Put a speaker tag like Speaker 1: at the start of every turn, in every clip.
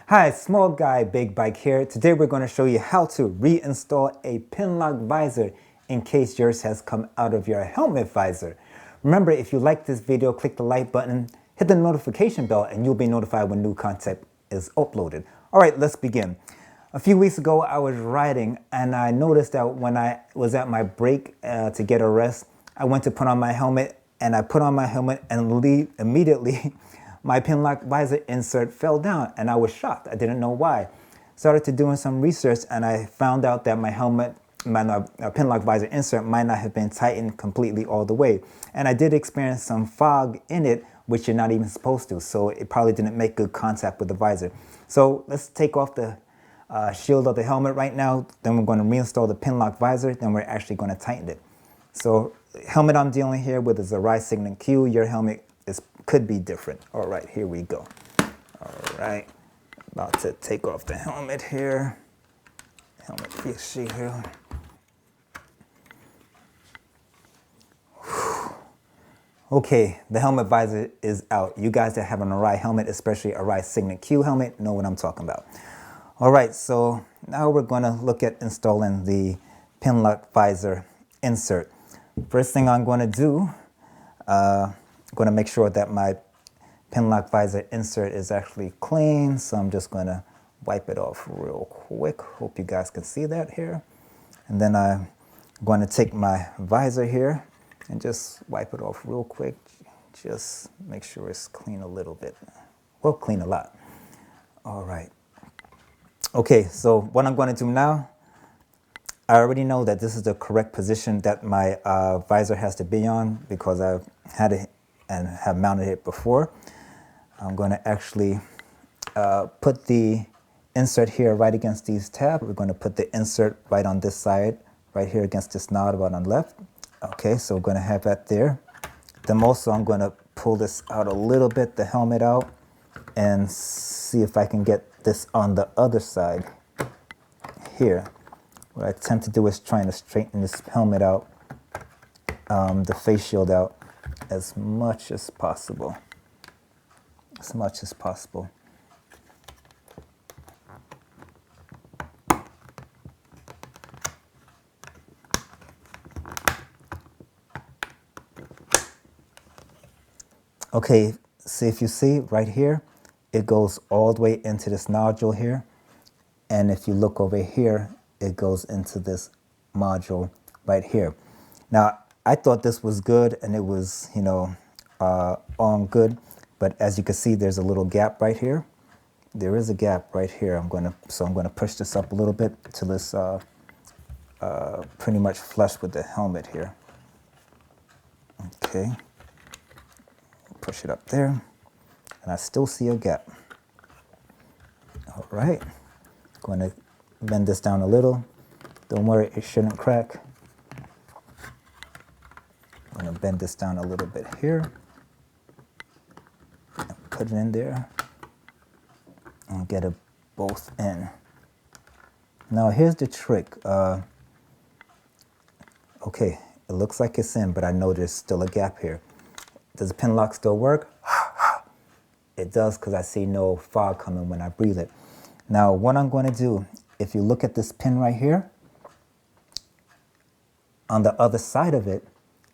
Speaker 1: Hi, small guy, big bike here. Today we're going to show you how to reinstall a Pinlock visor in case yours has come out of your helmet visor. Remember, if you like this video, click the like button, hit the notification bell, and you'll be notified when new content is uploaded. All right, let's begin. A few weeks ago, I was riding and I noticed that when I was at my break to get a rest, I went to put on my helmet and I put on my helmet and immediately my Pinlock visor insert fell down and I was shocked. I didn't know why. Started to doing some research and I found out that my helmet, my Pinlock visor insert might not have been tightened completely all the way. And I did experience some fog in it, which you're not even supposed to. So it probably didn't make good contact with the visor. So let's take off the shield of the helmet right now. Then we're going to reinstall the Pinlock visor. Then we're actually going to tighten it. So helmet I'm dealing here with is a Reinstall Q. Your helmet could be different. All right, here we go. All right, about to take off the helmet here. Helmet visor here. Okay, the helmet visor is out. You guys that have an Arai helmet, especially a Reinstall Q helmet, know what I'm talking about. All right, so now we're going to look at installing the Pinlock visor insert. First thing I'm going to do, I'm going to make sure that my Pinlock visor insert is actually clean. So I'm just going to wipe it off real quick. Hope you guys can see that here. And then I'm going to take my visor here and just wipe it off real quick. Just make sure it's clean a little bit. Well, clean a lot. All right. Okay, so what I'm going to do now, I already know that this is the correct position that my visor has to be on because I've had it and have mounted it before. I'm going to actually put the insert here right against these tabs. We're going to put the insert right on this side, right here against this knob right on the left. Okay, so we're going to have that there. Then also I'm going to pull this out a little bit, the helmet out, and see if I can get this on the other side here. What I tend to do is trying to straighten this helmet out, the face shield out, as much as possible. As much as possible. Okay, see if you see right here, it goes all the way into this nodule here. And if you look over here, it goes into this module right here. Now, I thought this was good and it was, on good. But as you can see, there's a little gap right here. There is a gap right here. I'm going to push this up a little bit till it's pretty much flush with the helmet here. Okay. Push it up there. And I still see a gap. All right. Going to bend this down a little. Don't worry, it shouldn't crack. I'm going to bend this down a little bit here. And put it in there. And get it both in. Now here's the trick. Okay, it looks like it's in, but I know there's still a gap here. Does the Pinlock still work? It does, because I see no fog coming when I breathe it. Now what I'm going to do, if you look at this pin right here, on the other side of it,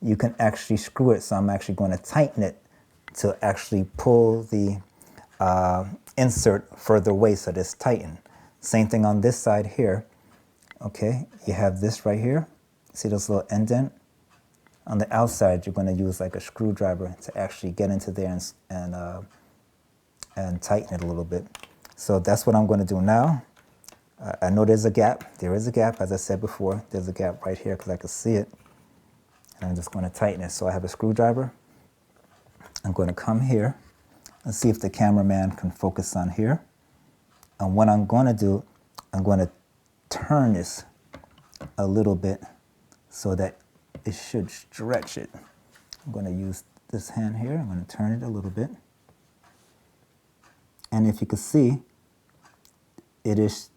Speaker 1: you can actually screw it. So I'm actually going to tighten it to actually pull the insert further away so that it's tightened. Same thing on this side here. Okay, you have this right here. See this little indent? On the outside, you're going to use like a screwdriver to actually get into there and tighten it a little bit. So that's what I'm going to do now. I know there's a gap. There is a gap, as I said before. There's a gap right here because I can see it. And I'm just going to tighten it. So I have a screwdriver. I'm going to come here and see if the cameraman can focus on here. And what I'm going to do, I'm going to turn this a little bit so that it should stretch it. I'm going to use this hand here. I'm going to turn it a little bit. And if you can see, it is,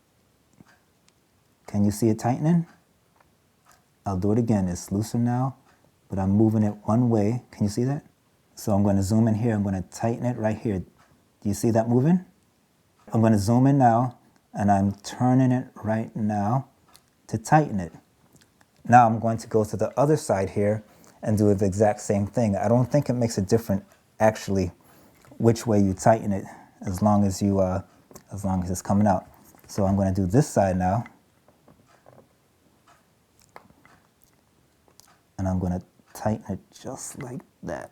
Speaker 1: can you see it tightening? I'll do it again. It's looser now, but I'm moving it one way. Can you see that? So I'm going to zoom in here. I'm going to tighten it right here. Do you see that moving? I'm going to zoom in now, and I'm turning it right now to tighten it. Now I'm going to go to the other side here and do the exact same thing. I don't think it makes a difference actually which way you tighten it, as long as it's coming out. So I'm going to do this side now, and I'm going to tighten it just like that.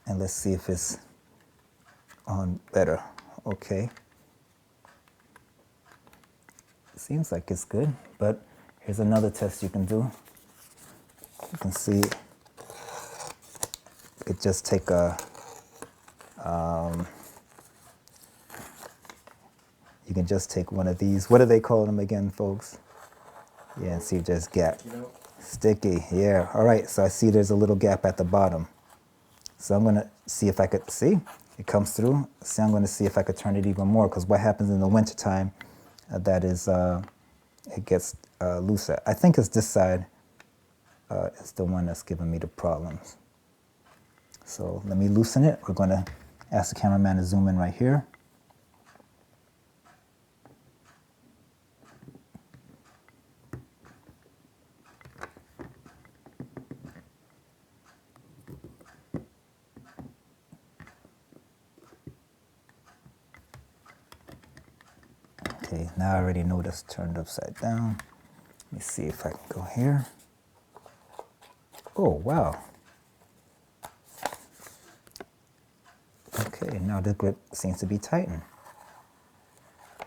Speaker 1: And let's see if it's on better. Okay. Seems like it's good, but here's another test you can do. You can see you could just take a, you can just take one of these. What do they call them again, folks? Yeah, and see if there's gap. Sticky, yeah. All right, so I see there's a little gap at the bottom. So I'm gonna see if I could, see, it comes through. See, I'm gonna see if I could turn it even more, because what happens in the wintertime, that is, it gets looser. I think it's this side is the one that's giving me the problems. So let me loosen it. We're gonna ask the cameraman to zoom in right here. Okay, now I already know that's turned upside down. Let me see if I can go here. Oh, wow. Okay, now the grip seems to be tightened.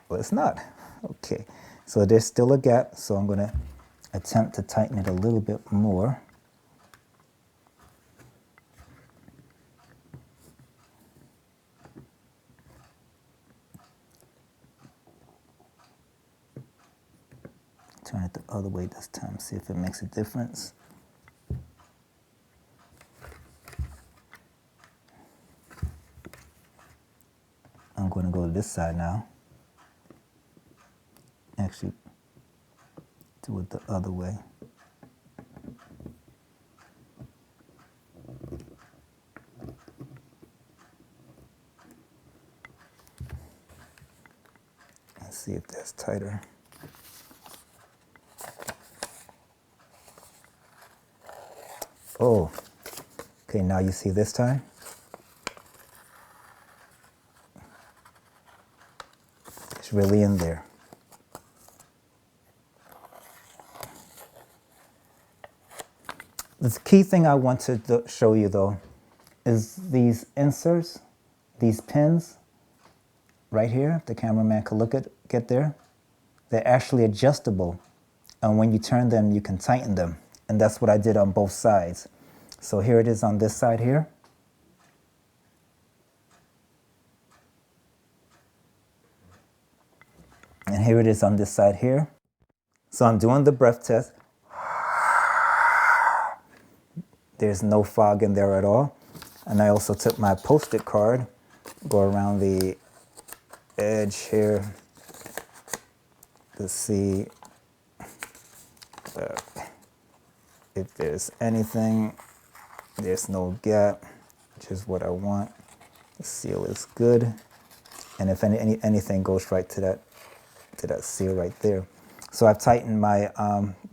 Speaker 1: Well, it's not. Okay, so there's still a gap, so I'm gonna attempt to tighten it a little bit more. Turn it the other way this time, see if it makes a difference. I'm going to go to this side now. Actually, do it the other way. Let's see if that's tighter. Oh, okay, now you see this time? It's really in there. The key thing I want to show you though is these inserts, these pins right here. The cameraman can get there. They're actually adjustable, and when you turn them, you can tighten them. And that's what I did on both sides. So here it is on this side here. And here it is on this side here. So I'm doing the breath test. There's no fog in there at all. And I also took my Post-it card, go around the edge here to see if there's anything. There's no gap, which is what I want. The seal is good. And if anything goes right to that seal right there. So I've tightened my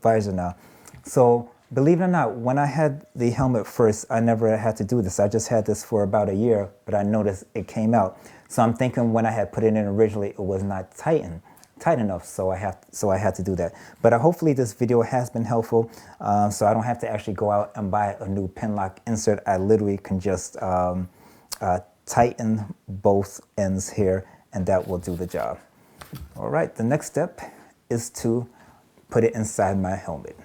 Speaker 1: visor now. So believe it or not, when I had the helmet first, I never had to do this. I just had this for about a year, but I noticed it came out. So I'm thinking when I had put it in originally, it was not tight enough, so I had to do that. But hopefully this video has been helpful, so I don't have to actually go out and buy a new Pinlock insert. I literally can just tighten both ends here, and that will do the job. All right, the next step is to put it inside my helmet.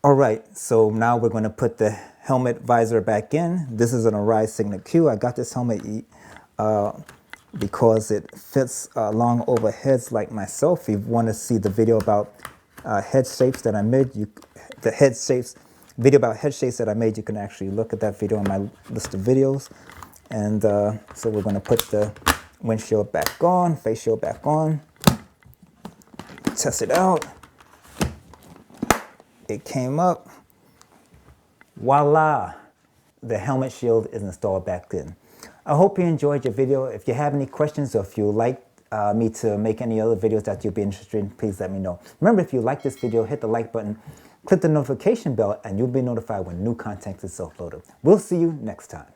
Speaker 1: All right, so now we're going to put the helmet visor back in. This is an Arai Signet Q. I got this helmet because it fits long over heads like myself. If you want to see the video about head shapes that I made, video about head shapes that I made, you can actually look at that video on my list of videos. And so we're going to put the windshield back on, face shield back on, test it out. It came up. Voila! The helmet shield is installed back in. I hope you enjoyed your video. If you have any questions or if you like me to make any other videos that you'd be interested in, please let me know. Remember, if you like this video, hit the like button, click the notification bell, and you'll be notified when new content is uploaded. We'll see you next time.